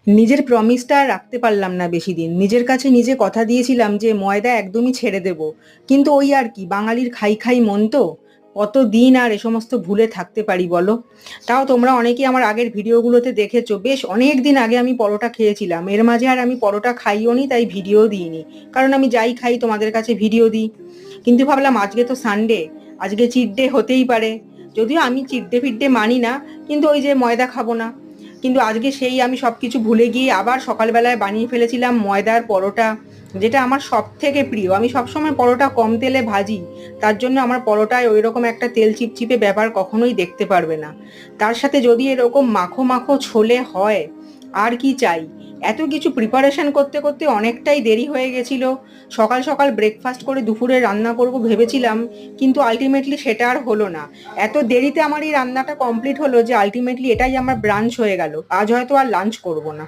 নিজের প্রমিসটা আর রাখতে পারলাম না বেশি দিন। নিজের কাছে নিজে কথা দিয়েছিলাম যে ময়দা একদমই ছেড়ে দেব। কিন্তু ওই আর কি, বাঙালির খাই খাই মন তো, কতদিন আর এ সমস্ত ভুলে থাকতে পারি বলো। তাও তোমরা অনেকেই আমার আগের ভিডিওগুলোতে দেখেছো, বেশ অনেক দিন আগে আমি পরোটা খেয়েছিলাম। এর মাঝে আর আমি পরোটা খাইও নি, তাই ভিডিও দিইনি। কারণ আমি যাই খাই তোমাদের কাছে ভিডিও দিই। কিন্তু ভাবলাম আজকে তো সানডে, আজকে চিট ডে হতেই পারে। যদিও আমি চিট ডে ফিট ডে মানি না, কিন্তু ওই যে ময়দা খাবো না। কিন্তু আজকে সেই আমি সবকিছু ভুলে গিয়ে আবার সকালবেলায় বানিয়ে ফেলেছিলাম ময়দার পরোটা, যেটা আমার সব থেকে প্রিয়। আমি সবসময় পরোটা কম তেলে ভাজি, তার জন্য আমার পরোটায় ওই রকম একটা তেল চিপচিপে ব্যাপার কখনোই দেখতে পারবে না। তার সাথে যদি এরকম মাখো মাখো ছোলে হয়, আর কি চাই। এত কিছু প্রিপারেশন করতে করতে অনেকটাই দেরি হয়ে গেছিল। সকাল সকাল ব্রেকফাস্ট করে দুপুরে রান্না করব ভেবেছিলাম, কিন্তু আলটিমেটলি সেটা আর হলো না। এত দেরিতে আমার এই রান্নাটা কমপ্লিট হলো যে আলটিমেটলি এটাই আমার ব্রাঞ্চ হয়ে গেল। আজ হয়তো আর লাঞ্চ করব না।